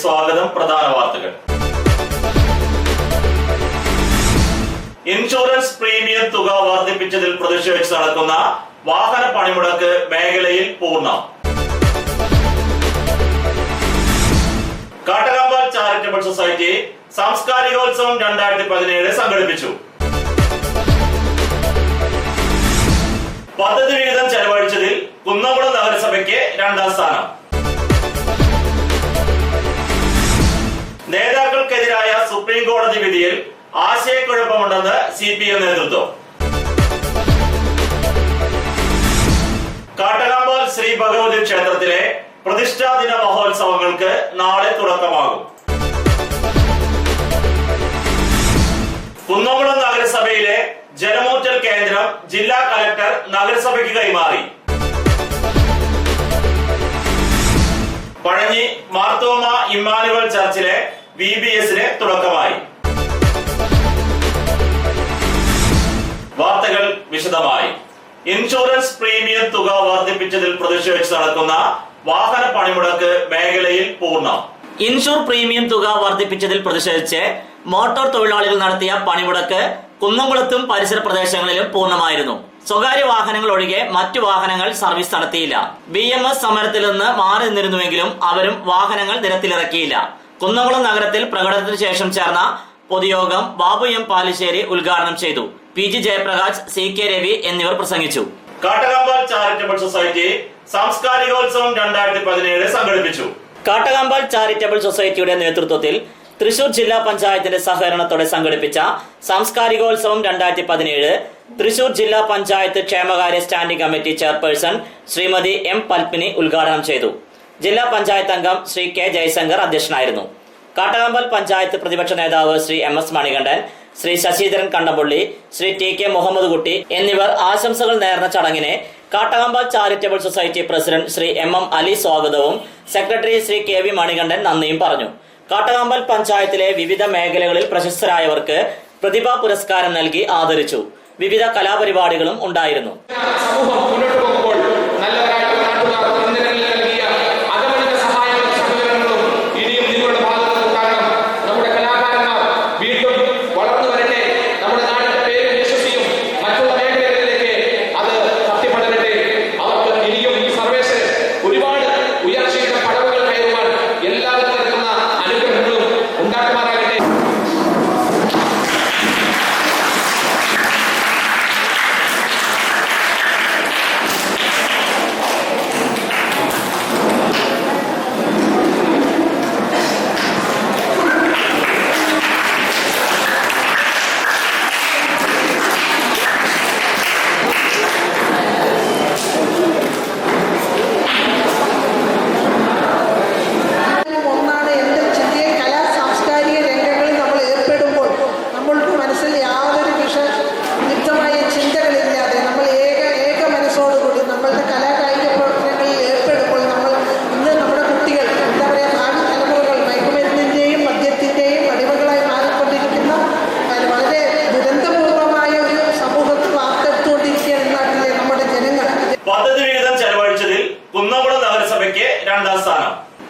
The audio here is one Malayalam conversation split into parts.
സ്വാഗതം. പ്രധാന വാർത്തകൾ. ഇൻഷുറൻസ് പ്രീമിയം തുക വർദ്ധിപ്പിച്ചതിൽ പ്രതിഷേധിച്ച് നടക്കുന്ന വാഹന പണിമുടക്ക് മേഖലയിൽ പൂർണ്ണം. കാട്ടകമ്പാൽ ചാരിറ്റബിൾ സൊസൈറ്റി സാംസ്കാരികോത്സവം 2017 സംഘടിപ്പിച്ചു. പദ്ധതി വിഹിതം ചെലവഴിച്ചതിൽ കുന്നംകുളം നഗരസഭയ്ക്ക് 2ാം സ്ഥാനം. നേതാക്കൾക്കെതിരായ സുപ്രീം കോടതി വിധിയിൽ ആശയക്കുഴപ്പമുണ്ടെന്ന് CPM നേതൃത്വം. കാട്ടകമ്പാൽ ശ്രീ ഭഗവതി ക്ഷേത്രത്തിലെ പ്രതിഷ്ഠാദിന മഹോത്സവങ്ങൾക്ക് നാളെ തുടക്കമാകും. കുന്നംകുളം നഗരസഭയിലെ ജലമൂറ്റൽ കേന്ദ്രം ജില്ലാ കലക്ടർ നഗരസഭയ്ക്ക് കൈമാറി. പഴഞ്ഞി മാർത്തോമ ഇമ്മാനുവൽ ചർച്ചിലെ VBSന് തുടക്കമായി. വാർത്തകൾ വിശദമായി. ഇൻഷുറൻസ് പ്രീമിയം തുക വർദ്ധിപ്പിച്ചതിൽ പ്രതിഷേധിച്ച് നടക്കുന്ന വാഹന പണിമുടക്ക് മേഖലയിൽ പൂർണ്ണം. ഇൻഷുർ പ്രീമിയം തുക വർദ്ധിപ്പിച്ചതിൽ പ്രതിഷേധിച്ച് മോട്ടോർ തൊഴിലാളികൾ നടത്തിയ പണിമുടക്ക് കുന്നംകുളത്തും പരിസര പ്രദേശങ്ങളിലും പൂർണ്ണമായിരുന്നു. സ്വകാര്യ വാഹനങ്ങൾ ഒഴികെ മറ്റു വാഹനങ്ങൾ സർവീസ് നടത്തിയില്ല. BMS സമരത്തിൽ നിന്ന് മാറി നിന്നിരുന്നുവെങ്കിലും അവരും വാഹനങ്ങൾ നിരത്തിലിറക്കിയില്ല. കുന്നംകുളം നഗരത്തിൽ പ്രകടനത്തിന് ശേഷം ചേർന്ന പൊതുയോഗം ബാബു M പാലിശ്ശേരി ഉദ്ഘാടനം ചെയ്തു. PG ജയപ്രകാശ്, CK രവി എന്നിവർ പ്രസംഗിച്ചു. കാട്ടകമ്പാൽ ചാരിറ്റബിൾ സൊസൈറ്റി സാംസ്കാരികോത്സവം 2017 സംഘടിപ്പിച്ചു. കാട്ടകമ്പാൽ ചാരിറ്റബിൾ സൊസൈറ്റിയുടെ നേതൃത്വത്തിൽ തൃശൂർ ജില്ലാ പഞ്ചായത്തിന്റെ സഹകരണത്തോടെ സംഘടിപ്പിച്ച സാംസ്കാരികോത്സവം 2017 തൃശൂർ ജില്ലാ പഞ്ചായത്ത് ക്ഷേമകാര്യ standing committee chairperson Shrimati M Padmini ഉദ്ഘാടനം ചെയ്തു. ജില്ലാ പഞ്ചായത്ത് അംഗം ശ്രീ K ജയശങ്കർ അധ്യക്ഷനായിരുന്നു. കാട്ടകമ്പാൽ പഞ്ചായത്ത് പ്രതിപക്ഷ നേതാവ് ശ്രീ MS മണികണ്ഠൻ, ശ്രീ ശശീധരൻ കണ്ടമ്പള്ളി, ശ്രീ TK മുഹമ്മദ് കുട്ടി എന്നിവർ ആശംസകൾ നേർന്ന ചടങ്ങിനെ Kattakampal charitable society president Shri MM Ali സ്വാഗതവും സെക്രട്ടറി ശ്രീ KV മണികണ്ഠൻ നന്ദിയും പറഞ്ഞു. കാട്ടകമ്പാൽ പഞ്ചായത്തിലെ വിവിധ മേഖലകളിൽ പ്രശസ്തരായവർക്ക് പ്രതിഭാ പുരസ്കാരം നൽകി ആദരിച്ചു. വിവിധ കലാപരിപാടികളും ഉണ്ടായിരുന്നു.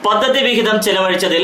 പദ്ധതി വിഹിതം ചെലവഴിച്ചതിൽ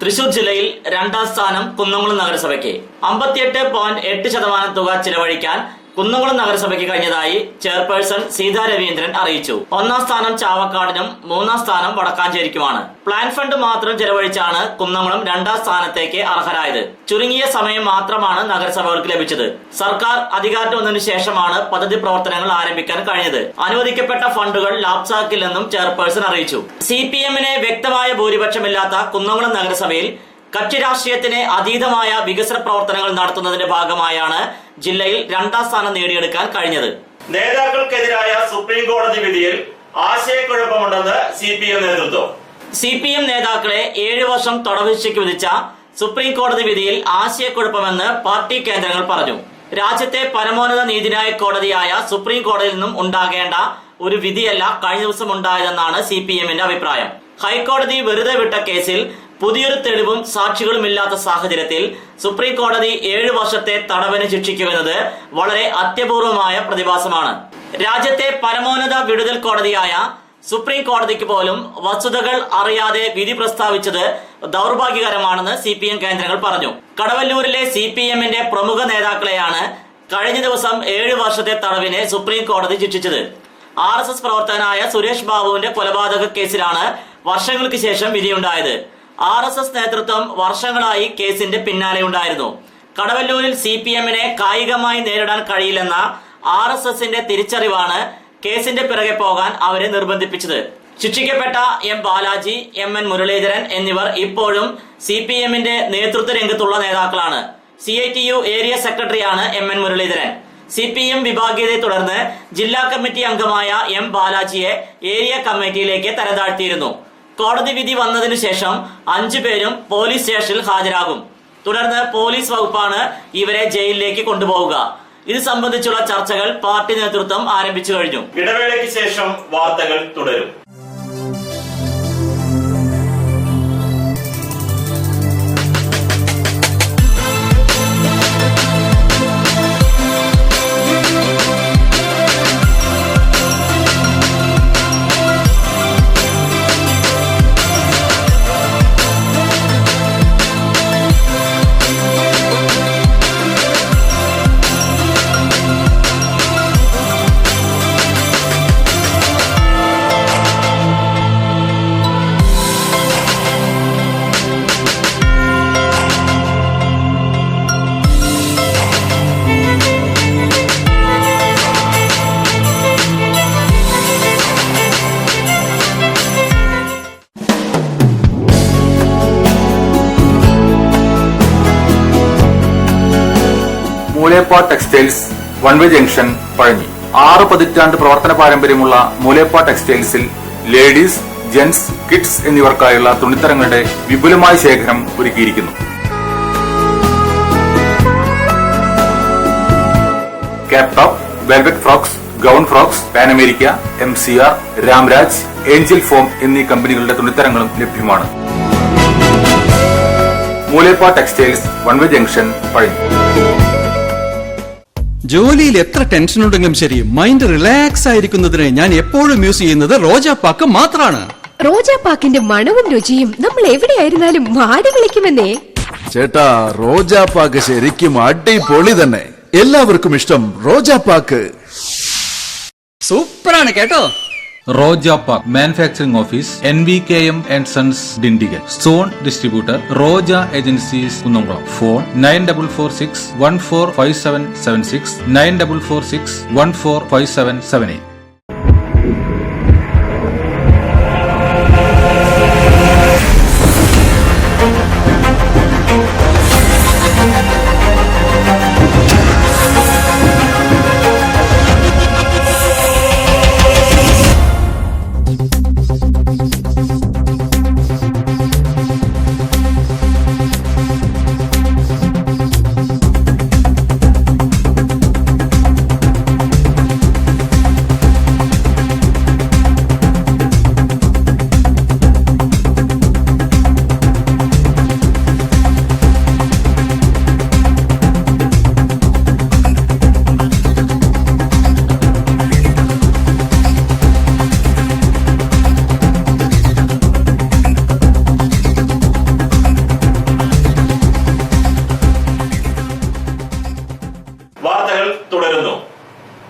തൃശൂർ ജില്ലയിൽ 2ാം സ്ഥാനം കുന്നംകുളം നഗരസഭയ്ക്ക്. 58.8% തുക ചെലവഴിക്കാൻ കുന്നംകുളം നഗരസഭയ്ക്ക് കഴിഞ്ഞതായി ചെയർപേഴ്സൺ സീതാ രവീന്ദ്രൻ അറിയിച്ചു. 1ാം സ്ഥാനം ചാവക്കാടിനും 3ാം സ്ഥാനം വടക്കാഞ്ചേരിക്കുമാണ്. പ്ലാൻ ഫണ്ട് മാത്രം ചെലവഴിച്ചാണ് കുന്നംകുളം 2ാം സ്ഥാനത്തേക്ക് അർഹരായത്. ചുരുങ്ങിയ സമയം മാത്രമാണ് നഗരസഭകൾക്ക് ലഭിച്ചത്. സർക്കാർ അധികാരത്തിൽ വന്നതിനു ശേഷമാണ് പദ്ധതി പ്രവർത്തനങ്ങൾ ആരംഭിക്കാൻ കഴിഞ്ഞത്. അനുവദിക്കപ്പെട്ട ഫണ്ടുകൾ ലാപ്സാക്കില്ലെന്നും ചെയർപേഴ്സൺ അറിയിച്ചു. CPMന് വ്യക്തമായ ഭൂരിപക്ഷമില്ലാത്ത കുന്നംകുളം നഗരസഭയിൽ കക്ഷി രാഷ്ട്രീയത്തിന് അതീതമായ വികസന പ്രവർത്തനങ്ങൾ നടത്തുന്നതിന്റെ ഭാഗമായാണ് ജില്ലയിൽ 2ാം സ്ഥാനം നേടിയെടുക്കാൻ കഴിഞ്ഞത്. നേതാക്കൾക്കെതിരായ സുപ്രീം കോടതി വിധിയിൽ ആശയക്കുഴപ്പമുണ്ടെന്ന് CPM നേതൃത്വം. CPM നേതാക്കളെ 7 വർഷം തടവ് ശിക്ഷയ്ക്ക് വിധിച്ച സുപ്രീം കോടതി വിധിയിൽ ആശയക്കുഴപ്പമെന്ന് പാർട്ടി കേന്ദ്രങ്ങൾ പറഞ്ഞു. രാജ്യത്തെ പരമോന്നത നീതിന്യായ കോടതിയായ സുപ്രീം കോടതിയിൽ നിന്നും ഉണ്ടാകേണ്ട ഒരു വിധിയല്ല കഴിഞ്ഞ ദിവസം ഉണ്ടായതെന്നാണ് CPMന്റെ അഭിപ്രായം. ഹൈക്കോടതി വെറുതെ വിട്ട കേസിൽ പുതിയൊരു തെളിവും സാക്ഷികളും ഇല്ലാത്ത സാഹചര്യത്തിൽ സുപ്രീം കോടതി 7 വർഷത്തെ തടവിന് ശിക്ഷിക്കുന്നത് വളരെ അത്യപൂർവമായ പ്രതിഭാസമാണ്. രാജ്യത്തെ പരമോന്നത വിടുതൽ കോടതിയായ സുപ്രീം കോടതിക്ക് പോലും വസ്തുതകൾ അറിയാതെ വിധി പ്രസ്താവിച്ചത് ദൗർഭാഗ്യകരമാണെന്ന് CPM കേന്ദ്രങ്ങൾ പറഞ്ഞു. കടവല്ലൂരിലെ CPMന്റെ പ്രമുഖ നേതാക്കളെയാണ് കഴിഞ്ഞ ദിവസം 7 വർഷത്തെ തടവിന് സുപ്രീം കോടതി ശിക്ഷിച്ചത്. RSS പ്രവർത്തകനായ സുരേഷ് ബാബുവിന്റെ കൊലപാതക കേസിലാണ് വർഷങ്ങൾക്ക് ശേഷം വിധിയുണ്ടായത്. RSS നേതൃത്വം വർഷങ്ങളായി കേസിന്റെ പിന്നാലെയുണ്ടായിരുന്നു. കടവല്ലൂരിൽ CPMനെ കായികമായി നേരിടാൻ കഴിയില്ലെന്ന RSSന്റെ തിരിച്ചറിവാണ് കേസിന്റെ പിറകെ പോകാൻ അവരെ നിർബന്ധിപ്പിച്ചത്. ശിക്ഷിക്കപ്പെട്ട M. ബാലാജി, MN. മുരളീധരൻ എന്നിവർ ഇപ്പോഴും CPMന്റെ നേതൃത്വ രംഗത്തുള്ള നേതാക്കളാണ്. CITU ഏരിയ സെക്രട്ടറിയാണ് MN. മുരളീധരൻ. CPM വിഭാഗീയതയെ തുടർന്ന് ജില്ലാ കമ്മിറ്റി അംഗമായ M. ബാലാജിയെ ഏരിയ കമ്മിറ്റിയിലേക്ക് തരംതാഴ്ത്തിയിരുന്നു. കോടതി വിധി വന്നതിനു ശേഷം 5 പേരും പോലീസ് സ്റ്റേഷനിൽ ഹാജരാകും. തുടർന്ന് പോലീസ് വകുപ്പാണ് ഇവരെ ജയിലിലേക്ക് കൊണ്ടുപോവുക. ഇത് സംബന്ധിച്ചുള്ള ചർച്ചകൾ പാർട്ടി നേതൃത്വം ആരംഭിച്ചു കഴിഞ്ഞു. ഇടവേളയ്ക്ക് ശേഷം വാർത്തകൾ തുടരും. മൂലേപ്പ ടെക്സ്റ്റൈൽസ് വൺവേ ജംഗ്ഷൻ പഴഞ്ഞി. 6 പതിറ്റാണ്ട് പ്രവർത്തന പാരമ്പര്യമുള്ള മൂലേപ്പ ടെക്സ്റ്റൈൽസിൽ ലേഡീസ്, ജെന്റ്സ്, കിഡ്സ് എന്നിവർക്കായുള്ള തുണിത്തരങ്ങളുടെ വിപുലമായ ശേഖരം ഒരുക്കിയിരിക്കുന്നു. Cap top, velvet frocks, gown frocks, pan America, MCR, Ramraj, Angel form എന്നീ കമ്പനികളുടെ തുണിത്തരങ്ങളും ലഭ്യമാണ്. മൂലേപ്പ ടെക്സ്റ്റൈൽസ് വൺവേ ജംഗ്ഷൻ പഴഞ്ഞി. ജോലിയിൽ എത്ര ടെൻഷൻ ഉണ്ടെങ്കിലും ശരി, മൈൻഡ് റിലാക്സ് ആയിരിക്കുന്നതിന് ഞാൻ എപ്പോഴും യൂസ് ചെയ്യുന്നത് റോജാപ്പാക്ക് മാത്രമാണ്. റോജാപ്പാക്കിന്റെ മണവും രുചിയും നമ്മൾ എവിടെയായിരുന്നാലും മാടി വിളിക്കുമെന്നേ. ചേട്ടാ, റോജാപ്പാക്ക് ശരിക്കും അടിപൊളി തന്നെ. എല്ലാവർക്കും ഇഷ്ടം റോജാപ്പാക്ക്. സൂപ്പറാണ് കേട്ടോ. Roja Park Manufacturing Office, NVKM and Sons, Dindigul. Zone Distributor, Roja Agencies, Kunnamkuളം. Phone 9446 145776 9446 145778.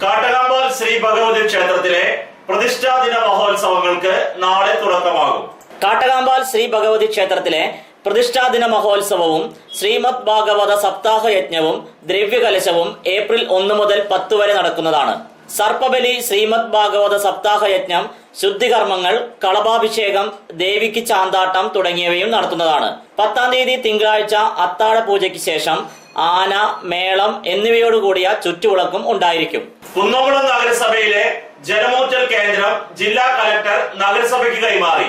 Kattakampal Shri Bhagavathi ക്ഷേത്രത്തിലെ പ്രതിഷ്ഠാദിന മഹോത്സവങ്ങൾക്ക് നാളെ തുടക്കമാകും. കാട്ടകാമ്പാൽ ശ്രീ ഭഗവതി ക്ഷേത്രത്തിലെ പ്രതിഷ്ഠാദിന മഹോത്സവവും ശ്രീമദ് ഭാഗവത സപ്താഹ യജ്ഞവും ദ്രവ്യകലശവും ഏപ്രിൽ 1 മുതൽ 10 വരെ നടക്കുന്നതാണ്. സർപ്പബലി, ശ്രീമദ് ഭാഗവത സപ്താഹ യജ്ഞം, ശുദ്ധികർമ്മങ്ങൾ, കളഭാഭിഷേകം, ദേവിക്ക് ചാന്താട്ടം തുടങ്ങിയവയും നടത്തുന്നതാണ്. 10-ാം തീയതി തിങ്കളാഴ്ച അത്താഴ പൂജയ്ക്ക് ശേഷം ആന, മേളം എന്നിവയോടുകൂടിയ ചുറ്റുവിളക്കും ഉണ്ടായിരിക്കും. കുന്നംകുളം നഗരസഭയിലെ ജലമൂറ്റൽ കേന്ദ്രം ജില്ലാ കളക്ടർ നഗരസഭയ്ക്ക് കൈമാറി.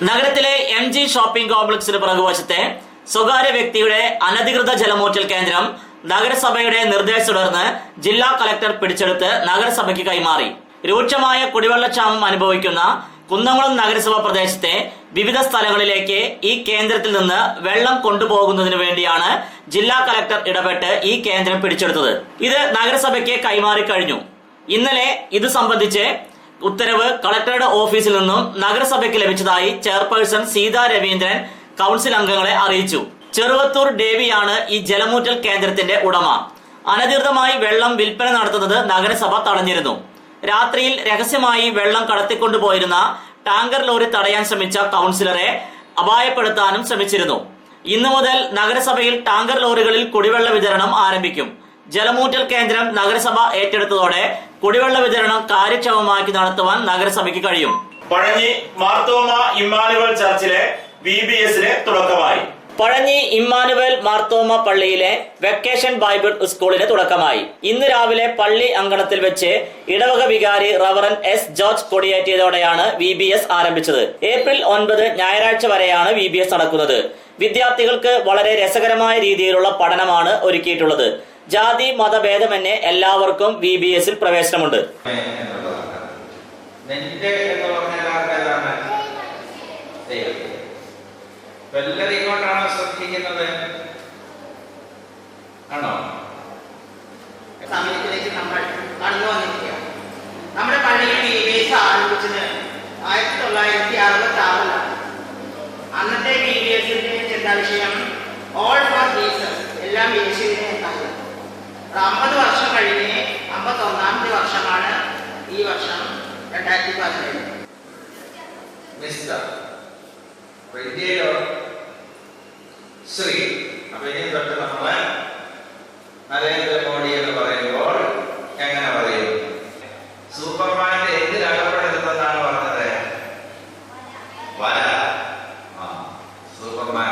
നഗരത്തിലെ MG ഷോപ്പിംഗ് കോംപ്ലക്സിന് പുറകുവശത്തെ സ്വകാര്യ വ്യക്തിയുടെ അനധികൃത ജലമൂറ്റൽ കേന്ദ്രം നഗരസഭയുടെ നിർദ്ദേശത്തെ തുടർന്ന് ജില്ലാ കളക്ടർ പിടിച്ചെടുത്ത് നഗരസഭയ്ക്ക് കൈമാറി. രൂക്ഷമായ കുടിവെള്ളക്ഷാമം അനുഭവിക്കുന്ന കുന്നംകുളം നഗരസഭ പ്രദേശത്തെ വിവിധ സ്ഥലങ്ങളിലേക്ക് ഈ കേന്ദ്രത്തിൽ നിന്ന് വെള്ളം കൊണ്ടുപോകുന്നതിന് വേണ്ടിയാണ് ജില്ലാ കളക്ടർ ഇടപെട്ട് ഈ കേന്ദ്രം പിടിച്ചെടുത്തത്. ഇത് നഗരസഭയ്ക്ക് കൈമാറി കഴിഞ്ഞു. ഇന്നലെ ഇത് സംബന്ധിച്ച് ഉത്തരവ് കളക്ടറുടെ ഓഫീസിൽ നിന്നും നഗരസഭയ്ക്ക് ലഭിച്ചതായി ചെയർപേഴ്സൺ സീതാ രവീന്ദ്രൻ കൌൺസിൽ അംഗങ്ങളെ അറിയിച്ചു. ചെറുവത്തൂർ ഡേവിയാണ് ഈ ജലമൂറ്റൽ കേന്ദ്രത്തിന്റെ ഉടമ. അനധികൃതമായി വെള്ളം വിൽപ്പന നടത്തുന്നത് നഗരസഭ തടഞ്ഞിരുന്നു. രാത്രിയിൽ രഹസ്യമായി വെള്ളം കടത്തിക്കൊണ്ടുപോയിരുന്ന ടാങ്കർ ലോറി തടയാൻ ശ്രമിച്ച കൌൺസിലറെ അപായപ്പെടുത്താനും ശ്രമിച്ചിരുന്നു. ഇന്നു മുതൽ നഗരസഭയിൽ ടാങ്കർ ലോറികളിൽ കുടിവെള്ള വിതരണം ആരംഭിക്കും. ജലമൂറ്റൽ കേന്ദ്രം നഗരസഭ ഏറ്റെടുത്തതോടെ കുടിവെള്ള വിതരണം കാര്യക്ഷമമാക്കി നടത്തുവാൻ നഗരസഭയ്ക്ക് കഴിയും. പഴഞ്ഞി മാർത്തോമ ഇമ്മാനുവൽ ചർച്ചിലെ VBSന് തുടക്കമായി. പഴഞ്ഞി ഇമ്മാനുവൽ മാർത്തോമ പള്ളിയിലെ വെക്കേഷൻ ബൈബിൾ സ്കൂളിന് തുടക്കമായി. ഇന്ന് രാവിലെ പള്ളി അങ്കണത്തിൽ വെച്ച് ഇടവക വികാരി റവറൻ S. ജോർജ് കൊടിയേറ്റിയതോടെയാണ് VBS ആരംഭിച്ചത്. ഏപ്രിൽ 9 ഞായറാഴ്ച വരെയാണ് VBS നടക്കുന്നത്. വിദ്യാർത്ഥികൾക്ക് വളരെ രസകരമായ രീതിയിലുള്ള പഠനമാണ് ഒരുക്കിയിട്ടുള്ളത്. ജാതി മതഭേദമന്യേ എല്ലാവർക്കും VBSൽ പ്രവേശനമുണ്ട്. എല്ലാവരും ഇങ്ങോട്ടാണോ ശ്രദ്ധിക്കുന്നത്? ആണോ? സമയത്തിലേക്ക് നമ്മൾ കടന്നു വന്നിരിക്കുക. നമ്മുടെ പള്ളിയിൽ VBS ആരംഭിച്ചത് 1966 അന്നത്തെ VBSന്റെ ചിന്താവിഷയം ഓൾ ഫോർ ജീസസ്, എല്ലാം യേശുവിനെ എന്നാണ്. 50 വർഷം കഴിഞ്ഞ് 51ാമത്തെ വർഷമാണ് ഈ വർഷം 2017. മിസ്റ്റർ വൈദ്യയോ ശ്രീ. അപ്പൊ ഇനി തൊട്ട് നമ്മള് നരേന്ദ്രമോദി എന്ന് പറയുമ്പോൾ എങ്ങനെ പറയും? സൂപ്പർമാന്റെ എന്തിൽ അകപ്പെടുന്നതെന്നാണ് പറഞ്ഞത്? വല. സൂപ്പർമാൻ.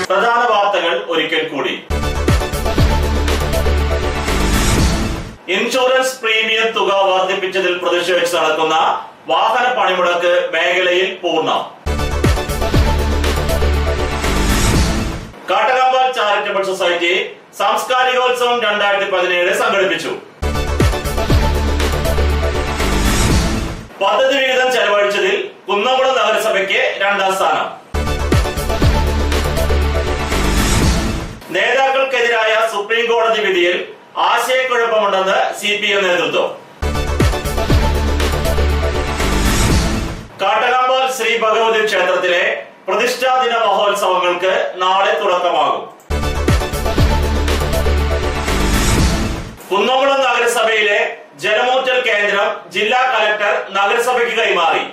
പ്രധാന വാർത്തകൾ ഒരിക്കൽ കൂടി. ഇൻഷുറൻസ് പ്രീമിയം തുക വർദ്ധിപ്പിച്ചതിൽ പ്രതിഷേധിച്ച് നടക്കുന്ന വാഹന പണിമുടക്ക് മേഖലയിൽ പൂർണ്ണം. കാട്ടകമ്പാൽ ചാരിറ്റബിൾ സൊസൈറ്റി സാംസ്കാരികോത്സവം 2017 സംഘടിപ്പിച്ചു. പദ്ധതി വിഹിതം ചെലവഴിച്ചതിൽ കുന്നംകുളം നഗരസഭയ്ക്ക് 2ാം സ്ഥാനം. നേതാക്കൾക്കെതിരായ സുപ്രീം കോടതി വിധിയിൽ ആശയക്കുഴപ്പമുണ്ടെന്ന് CPM നേതൃത്വം. കാട്ടകമ്പാൽ ശ്രീ ഭഗവതി ക്ഷേത്രത്തിലെ പ്രതിഷ്ഠാദിന മഹോത്സവങ്ങൾക്ക് നാളെ തുടക്കമാകും. കുന്നംകുളം നഗരസഭയിലെ ജലമൂറ്റൽ കേന്ദ്രം ജില്ലാ കലക്ടർ നഗരസഭയ്ക്ക് കൈമാറി.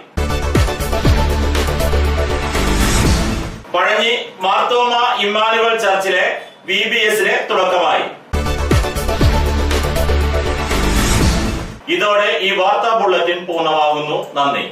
പഴഞ്ഞി മാർത്തോമ ഇമ്മാനുവൽ ചർച്ചിലെ VBSന് തുടക്കമായി. ഇതോടെ ഈ വാർത്താ ബുള്ളറ്റിൻ പൂർണ്ണമാകുന്നു. നന്ദി.